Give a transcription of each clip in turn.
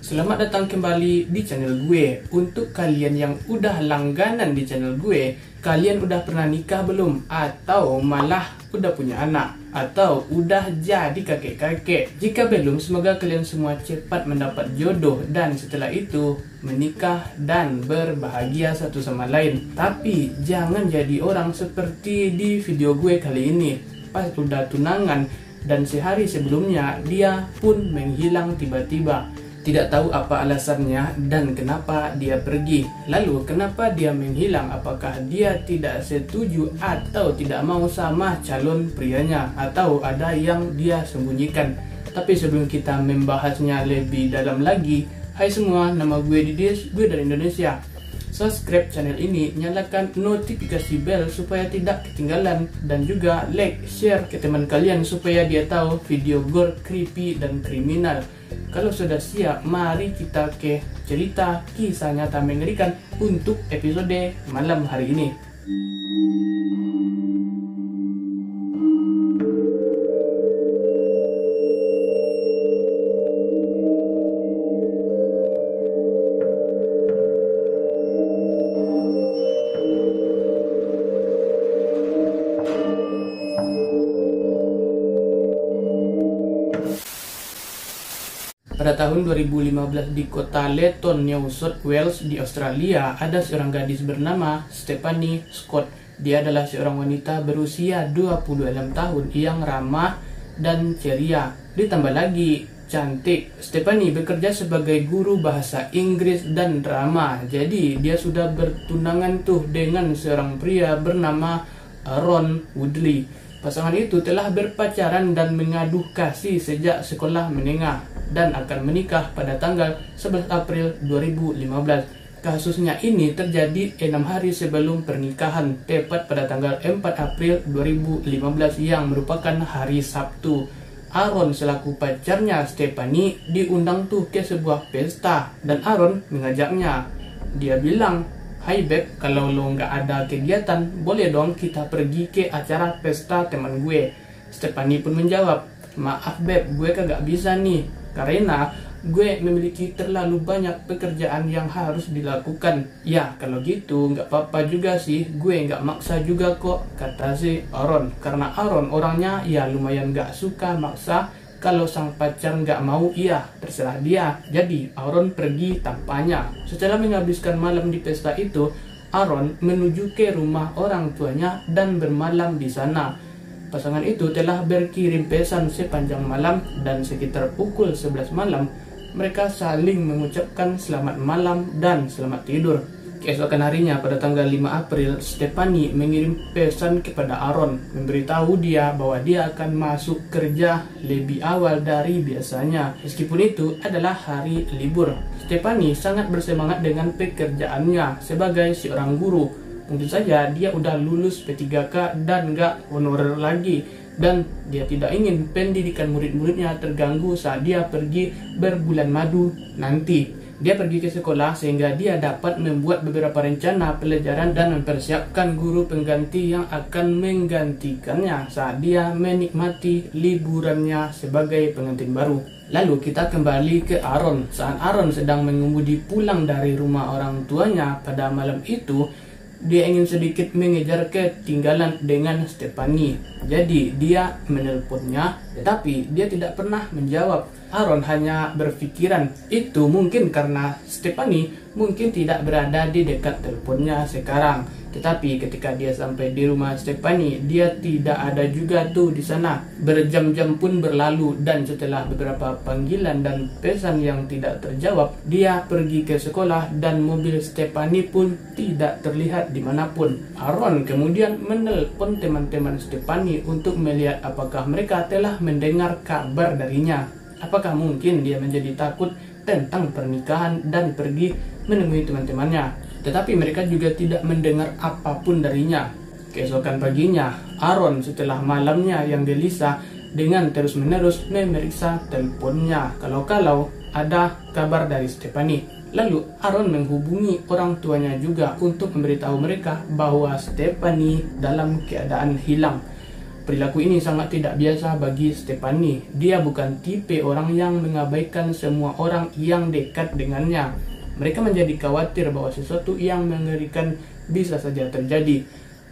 Selamat datang kembali di channel gue. Untuk kalian yang udah langganan di channel gue, kalian udah pernah nikah belum? Atau malah udah punya anak? Atau udah jadi kakek-kakek? Jika belum, semoga kalian semua cepat mendapat jodoh dan setelah itu menikah dan berbahagia satu sama lain. Tapi jangan jadi orang seperti di video gue kali ini. Pas udah tunangan dan sehari sebelumnya dia pun menghilang tiba-tiba. Tidak tahu apa alasannya dan kenapa dia pergi. Lalu kenapa dia menghilang? Apakah dia tidak setuju atau tidak mau sama calon prianya? Atau ada yang dia sembunyikan? Tapi sebelum kita membahasnya lebih dalam lagi, hai semua, nama gue Didis, gue dari Indonesia. Subscribe channel ini, nyalakan notifikasi bell supaya tidak ketinggalan, dan juga like, share ke teman kalian supaya dia tahu video gore, creepy, dan kriminal. Kalau sudah siap, mari kita ke cerita kisah nyata mengerikan untuk episode malam hari ini. Pada tahun 2015 di kota Leyton, New South Wales di Australia, ada seorang gadis bernama Stephanie Scott. Dia adalah seorang wanita berusia 26 tahun yang ramah dan ceria. Ditambah lagi cantik. Stephanie bekerja sebagai guru bahasa Inggris dan drama. Jadi dia sudah bertunangan tuh dengan seorang pria bernama Ron Woodley. Pasangan itu telah berpacaran dan mengadu kasih sejak sekolah menengah dan akan menikah pada tanggal 11 April 2015. Kasusnya ini terjadi 6 hari sebelum pernikahan, tepat pada tanggal 4 April 2015 yang merupakan hari Sabtu. Aaron selaku pacarnya Stephanie diundang tuh ke sebuah pesta dan Aaron mengajaknya. Dia bilang, "Hai beb, kalau lo nggak ada kegiatan, boleh dong kita pergi ke acara pesta teman gue." Stephanie pun menjawab, "Maaf beb, gue kagak bisa nih, karena gue memiliki terlalu banyak pekerjaan yang harus dilakukan." "Ya, kalau gitu nggak apa-apa juga sih, gue nggak maksa juga kok," kata si Aaron. Karena Aaron orangnya ya lumayan nggak suka maksa. Kalau sang pacar nggak mau, iya terserah dia. Jadi Aaron pergi tanpanya. Setelah menghabiskan malam di pesta itu, Aaron menuju ke rumah orang tuanya dan bermalam di sana. Pasangan itu telah berkirim pesan sepanjang malam dan sekitar pukul 11 malam mereka saling mengucapkan selamat malam dan selamat tidur. Keesokan harinya pada tanggal 5 April, Stephanie mengirim pesan kepada Aaron, memberitahu dia bahwa dia akan masuk kerja lebih awal dari biasanya. Meskipun itu adalah hari libur, Stephanie sangat bersemangat dengan pekerjaannya sebagai seorang guru. Mungkin saja dia udah lulus P3K dan gak honorer lagi, dan dia tidak ingin pendidikan murid-muridnya terganggu saat dia pergi berbulan madu nanti. Dia pergi ke sekolah sehingga dia dapat membuat beberapa rencana pelajaran dan mempersiapkan guru pengganti yang akan menggantikannya saat dia menikmati liburannya sebagai pengantin baru. Lalu kita kembali ke Aaron. Saat Aaron sedang mengemudi pulang dari rumah orang tuanya pada malam itu, dia ingin sedikit mengejar ketinggalan dengan Stephanie. Jadi dia menelponnya, tetapi dia tidak pernah menjawab. Aaron hanya berpikiran itu mungkin karena Stephanie mungkin tidak berada di dekat teleponnya sekarang. Tetapi ketika dia sampai di rumah Stephanie, dia tidak ada juga tuh di sana. Berjam-jam pun berlalu dan setelah beberapa panggilan dan pesan yang tidak terjawab, dia pergi ke sekolah dan mobil Stephanie pun tidak terlihat dimanapun. Aaron kemudian menelpon teman-teman Stephanie untuk melihat apakah mereka telah mendengar kabar darinya. Apakah mungkin dia menjadi takut tentang pernikahan dan pergi menemui teman-temannya. Tetapi mereka juga tidak mendengar apapun darinya. Keesokan paginya, Aaron setelah malamnya yang gelisah dengan terus-menerus memeriksa teleponnya kalau ada kabar dari Stephanie. Lalu Aaron menghubungi orang tuanya juga untuk memberitahu mereka bahwa Stephanie dalam keadaan hilang. Perilaku ini sangat tidak biasa bagi Stephanie. Dia bukan tipe orang yang mengabaikan semua orang yang dekat dengannya. Mereka menjadi khawatir bahwa sesuatu yang mengerikan bisa saja terjadi.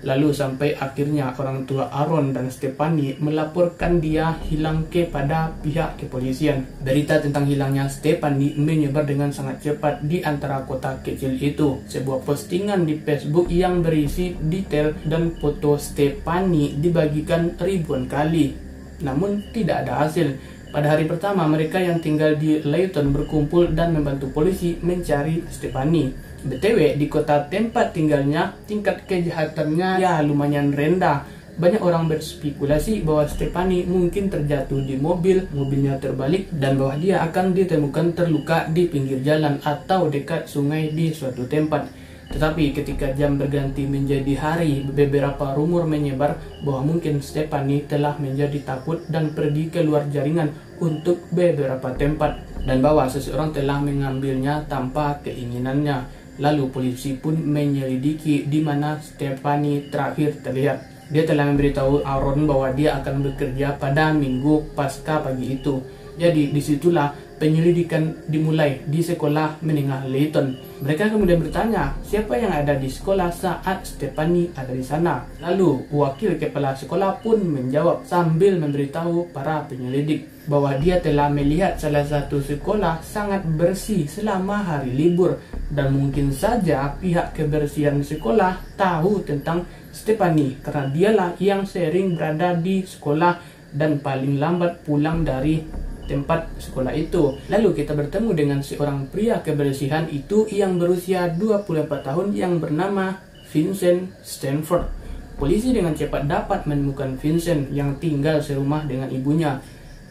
Lalu sampai akhirnya orang tua Aaron dan Stephanie melaporkan dia hilang kepada pihak kepolisian. Berita tentang hilangnya Stephanie menyebar dengan sangat cepat di antara kota kecil itu. Sebuah postingan di Facebook yang berisi detail dan foto Stephanie dibagikan ribuan kali. Namun tidak ada hasil. Pada hari pertama, mereka yang tinggal di Layton berkumpul dan membantu polisi mencari Stephanie. BTW, di kota tempat tinggalnya, tingkat kejahatannya ya lumayan rendah. Banyak orang berspekulasi bahwa Stephanie mungkin terjatuh di mobilnya terbalik, dan bahwa dia akan ditemukan terluka di pinggir jalan atau dekat sungai di suatu tempat. Tetapi ketika jam berganti menjadi hari, beberapa rumor menyebar bahwa mungkin Stephanie telah menjadi takut dan pergi keluar jaringan untuk beberapa tempat, dan bahwa seseorang telah mengambilnya tanpa keinginannya. Lalu polisi pun menyelidiki di mana Stephanie terakhir terlihat. Dia telah memberitahu Aaron bahwa dia akan bekerja pada minggu pasca pagi itu. Jadi disitulah penyelidikan dimulai di sekolah menengah Layton. Mereka kemudian bertanya siapa yang ada di sekolah saat Stephanie ada di sana. Lalu wakil kepala sekolah pun menjawab sambil memberitahu para penyelidik bahwa dia telah melihat salah satu sekolah sangat bersih selama hari libur, dan mungkin saja pihak kebersihan sekolah tahu tentang Stephanie karena dialah yang sering berada di sekolah dan paling lambat pulang dari tempat sekolah itu. Lalu kita bertemu dengan seorang pria kebersihan itu yang berusia 24 tahun yang bernama Vincent Stanford. Polisi dengan cepat dapat menemukan Vincent yang tinggal serumah dengan ibunya.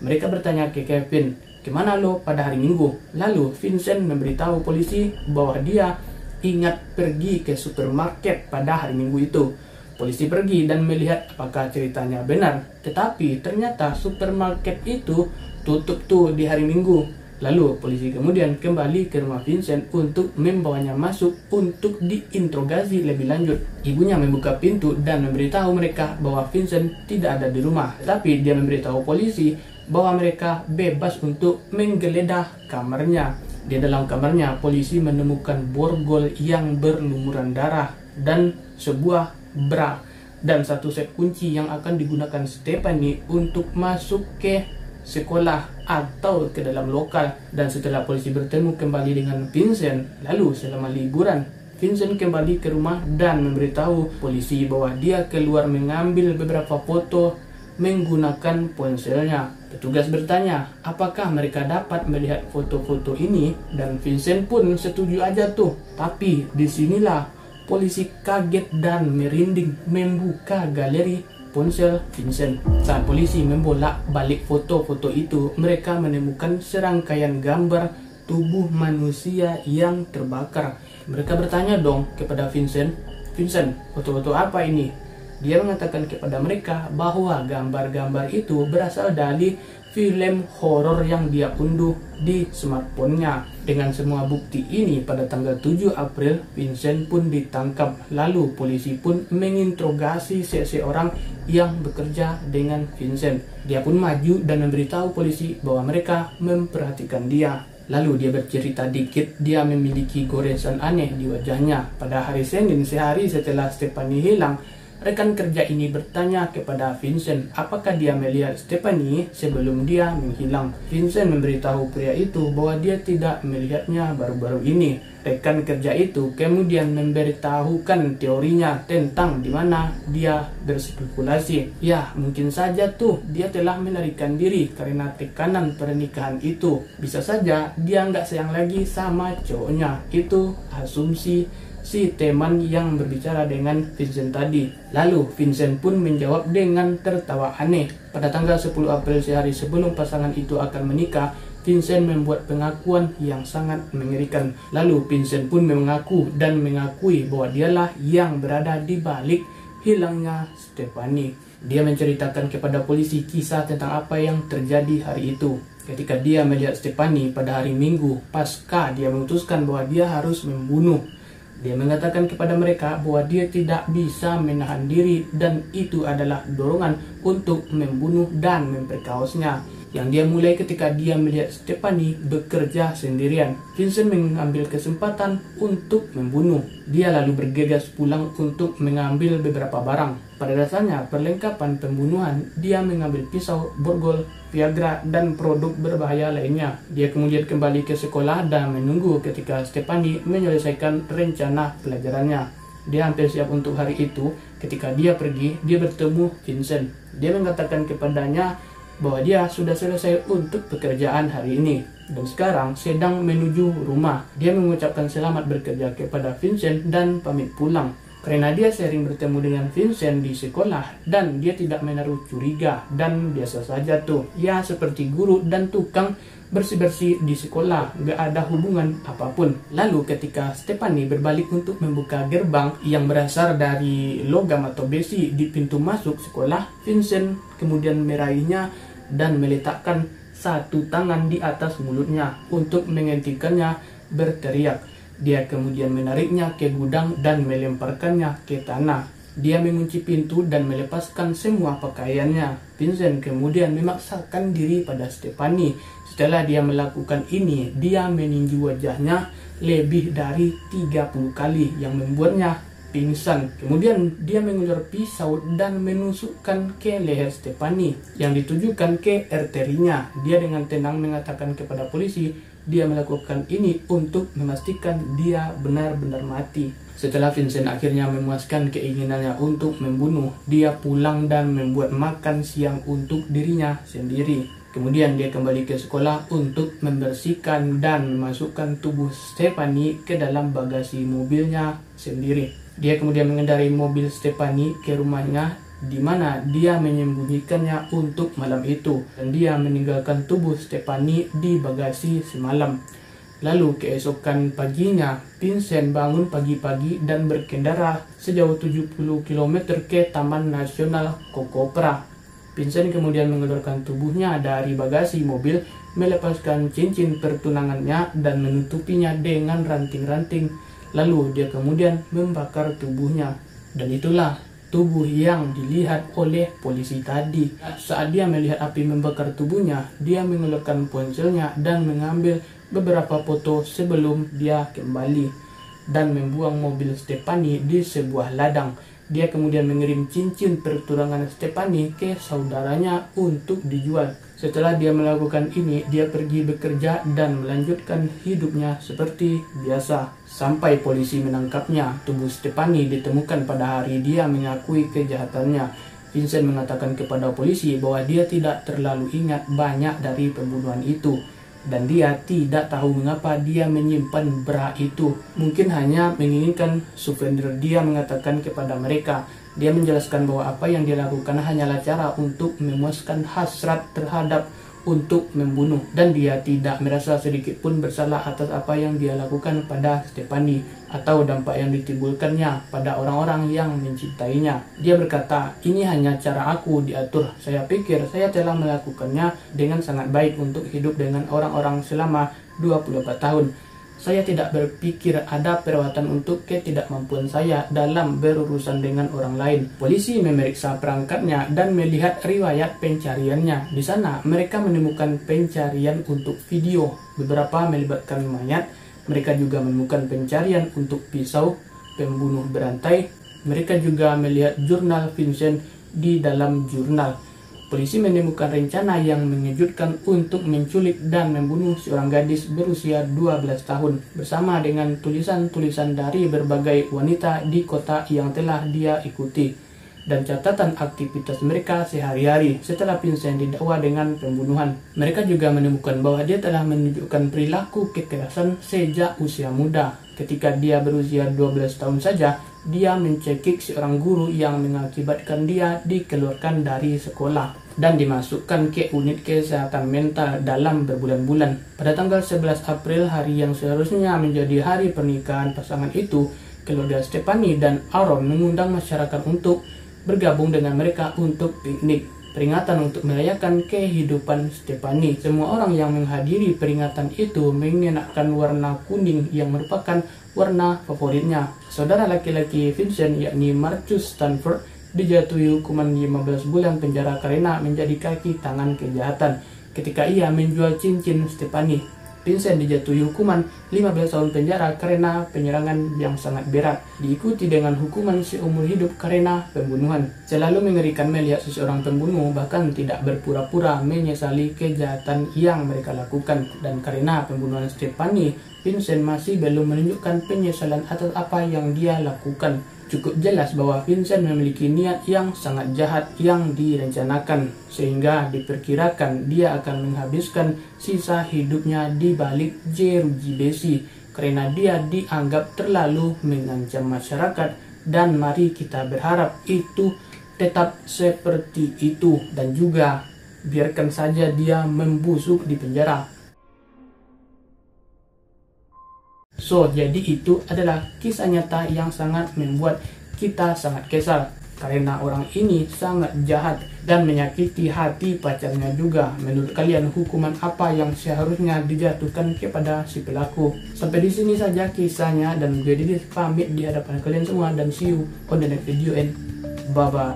Mereka bertanya ke Kevin, "Kemana lo pada hari Minggu?" Lalu Vincent memberitahu polisi bahwa dia ingat pergi ke supermarket pada hari Minggu itu. Polisi pergi dan melihat apakah ceritanya benar. Tetapi ternyata supermarket itu tutup tuh di hari Minggu. Lalu polisi kemudian kembali ke rumah Vincent untuk membawanya masuk untuk diinterogasi lebih lanjut. Ibunya membuka pintu dan memberitahu mereka bahwa Vincent tidak ada di rumah. Tapi dia memberitahu polisi bahwa mereka bebas untuk menggeledah kamarnya. Di dalam kamarnya, polisi menemukan borgol yang berlumuran darah dan sebuah bra dan satu set kunci yang akan digunakan Stephanie untuk masuk ke sekolah atau ke dalam lokal. Dan setelah polisi bertemu kembali dengan Vincent, lalu selama liburan Vincent kembali ke rumah dan memberitahu polisi bahwa dia keluar mengambil beberapa foto menggunakan ponselnya. Petugas bertanya apakah mereka dapat melihat foto-foto ini, dan Vincent pun setuju aja tuh. Tapi disinilah polisi kaget dan merinding membuka galeri ponsel Vincent. Saat polisi membolak balik foto-foto itu, mereka menemukan serangkaian gambar tubuh manusia yang terbakar. Mereka bertanya dong kepada Vincent, "Vincent, foto-foto apa ini?" Dia mengatakan kepada mereka bahwa gambar-gambar itu berasal dari film horor yang dia unduh di smartphone-nya. Dengan semua bukti ini, pada tanggal 7 April, Vincent pun ditangkap. Lalu polisi pun menginterogasi seseorang yang bekerja dengan Vincent. Dia pun maju dan memberitahu polisi bahwa mereka memperhatikan dia. Lalu dia bercerita dikit, dia memiliki goresan aneh di wajahnya. Pada hari Senin, sehari setelah Stephanie hilang, rekan kerja ini bertanya kepada Vincent apakah dia melihat Stephanie sebelum dia menghilang. Vincent memberitahu pria itu bahwa dia tidak melihatnya baru-baru ini. Rekan kerja itu kemudian memberitahukan teorinya tentang di mana dia berspekulasi. Ya, mungkin saja tuh dia telah melarikan diri karena tekanan pernikahan itu. Bisa saja dia nggak sayang lagi sama cowoknya. Itu asumsi si teman yang berbicara dengan Vincent tadi. Lalu Vincent pun menjawab dengan tertawa aneh. Pada tanggal 10 April, sehari sebelum pasangan itu akan menikah, Vincent membuat pengakuan yang sangat mengerikan. Lalu Vincent pun mengaku dan mengakui bahwa dialah yang berada di balik hilangnya Stephanie. Dia menceritakan kepada polisi kisah tentang apa yang terjadi hari itu. Ketika dia melihat Stephanie pada hari Minggu pasca dia memutuskan bahwa dia harus membunuh. Dia mengatakan kepada mereka bahwa dia tidak bisa menahan diri dan itu adalah dorongan untuk membunuh dan memperkaosnya, yang dia mulai ketika dia melihat Stephanie bekerja sendirian. Vincent mengambil kesempatan untuk membunuh. Dia lalu bergegas pulang untuk mengambil beberapa barang. Pada dasarnya perlengkapan pembunuhan, dia mengambil pisau, borgol, Viagra, dan produk berbahaya lainnya. Dia kemudian kembali ke sekolah dan menunggu ketika Stephanie menyelesaikan rencana pelajarannya. Dia hampir siap untuk hari itu. Ketika dia pergi, dia bertemu Vincent. Dia mengatakan kepadanya bahwa dia sudah selesai untuk pekerjaan hari ini dan sekarang sedang menuju rumah. Dia mengucapkan selamat bekerja kepada Vincent dan pamit pulang. Karena dia sering bertemu dengan Vincent di sekolah dan dia tidak menaruh curiga dan biasa saja tuh. Ya seperti guru dan tukang bersih-bersih di sekolah, gak ada hubungan apapun. Lalu ketika Stephanie berbalik untuk membuka gerbang yang berasal dari logam atau besi di pintu masuk sekolah, Vincent kemudian meraihnya dan meletakkan satu tangan di atas mulutnya untuk menghentikannya berteriak. Dia kemudian menariknya ke gudang dan melemparkannya ke tanah. Dia mengunci pintu dan melepaskan semua pakaiannya. Vincent kemudian memaksakan diri pada Stephanie. Setelah dia melakukan ini, dia meninju wajahnya lebih dari 30 kali yang membuatnya pingsan. Kemudian dia mengeluarkan pisau dan menusukkan ke leher Stephanie yang ditujukan ke arterinya. Dia dengan tenang mengatakan kepada polisi dia melakukan ini untuk memastikan dia benar-benar mati. Setelah Vincent akhirnya memuaskan keinginannya untuk membunuh, dia pulang dan membuat makan siang untuk dirinya sendiri. Kemudian dia kembali ke sekolah untuk membersihkan dan memasukkan tubuh Stephanie ke dalam bagasi mobilnya sendiri. Dia kemudian mengendarai mobil Stephanie ke rumahnya, di mana dia menyembunyikannya untuk malam itu, dan dia meninggalkan tubuh Stephanie di bagasi semalam. Lalu keesokan paginya, Vincent bangun pagi-pagi dan berkendara sejauh 70 km ke Taman Nasional Kokopra. Vincent kemudian mengeluarkan tubuhnya dari bagasi mobil, melepaskan cincin pertunangannya dan menutupinya dengan ranting-ranting. Lalu dia kemudian membakar tubuhnya. Dan itulah tubuh yang dilihat oleh polisi tadi. Saat dia melihat api membakar tubuhnya, dia mengeluarkan ponselnya dan mengambil beberapa foto sebelum dia kembali dan membuang mobil Stephanie di sebuah ladang. Dia kemudian mengirim cincin pertunangan Stephanie ke saudaranya untuk dijual. Setelah dia melakukan ini, dia pergi bekerja dan melanjutkan hidupnya seperti biasa. Sampai polisi menangkapnya, tubuh Stephanie ditemukan pada hari dia mengakui kejahatannya. Vincent mengatakan kepada polisi bahwa dia tidak terlalu ingat banyak dari pembunuhan itu. Dan dia tidak tahu mengapa dia menyimpan bra itu. Mungkin hanya menginginkan souvenir. Dia mengatakan kepada mereka, dia menjelaskan bahwa apa yang dia lakukan hanyalah cara untuk memuaskan hasrat terhadap untuk membunuh, dan dia tidak merasa sedikit pun bersalah atas apa yang dia lakukan pada Stephanie atau dampak yang ditimbulkannya pada orang-orang yang mencintainya. Dia berkata, ini hanya cara aku diatur. Saya pikir saya telah melakukannya dengan sangat baik untuk hidup dengan orang-orang selama 24 tahun. Saya tidak berpikir ada perawatan untuk ketidakmampuan saya dalam berurusan dengan orang lain. Polisi memeriksa perangkatnya dan melihat riwayat pencariannya. Di sana mereka menemukan pencarian untuk video, beberapa melibatkan mayat. Mereka juga menemukan pencarian untuk pisau pembunuh berantai. Mereka juga melihat jurnal Vincent di dalam jurnal. Polisi menemukan rencana yang mengejutkan untuk menculik dan membunuh seorang gadis berusia 12 tahun bersama dengan tulisan-tulisan dari berbagai wanita di kota yang telah dia ikuti dan catatan aktivitas mereka sehari-hari setelah Vincent didakwa dengan pembunuhan. Mereka juga menemukan bahwa dia telah menunjukkan perilaku kekerasan sejak usia muda. Ketika dia berusia 12 tahun saja, dia mencekik seorang guru yang mengakibatkan dia dikeluarkan dari sekolah dan dimasukkan ke unit kesehatan mental dalam berbulan-bulan. Pada tanggal 11 April, hari yang seharusnya menjadi hari pernikahan pasangan itu, keluarga Stephanie dan Aaron mengundang masyarakat untuk bergabung dengan mereka untuk piknik. peringatan untuk merayakan kehidupan Stephanie. Semua orang yang menghadiri peringatan itu mengenakan warna kuning yang merupakan warna favoritnya. Saudara laki-laki Vincent yakni Marcus Stanford dijatuhi hukuman 15 bulan penjara karena menjadi kaki tangan kejahatan ketika ia menjual cincin Stephanie. Vincent dijatuhi hukuman 15 tahun penjara karena penyerangan yang sangat berat, diikuti dengan hukuman seumur hidup karena pembunuhan. Selalu mengerikan melihat seseorang pembunuh bahkan tidak berpura-pura menyesali kejahatan yang mereka lakukan. Dan karena pembunuhan Stephanie, Vincent masih belum menunjukkan penyesalan atas apa yang dia lakukan. Cukup jelas bahwa Vincent memiliki niat yang sangat jahat yang direncanakan, sehingga diperkirakan dia akan menghabiskan sisa hidupnya di balik jeruji besi karena dia dianggap terlalu mengancam masyarakat. Dan mari kita berharap itu tetap seperti itu, dan juga biarkan saja dia membusuk di penjara. So, jadi itu adalah kisah nyata yang sangat membuat kita sangat kesal karena orang ini sangat jahat dan menyakiti hati pacarnya juga. Menurut kalian, hukuman apa yang seharusnya dijatuhkan kepada si pelaku? Sampai di sini saja kisahnya, dan gue Didis pamit di hadapan kalian semua, dan see you on the next video and bye bye.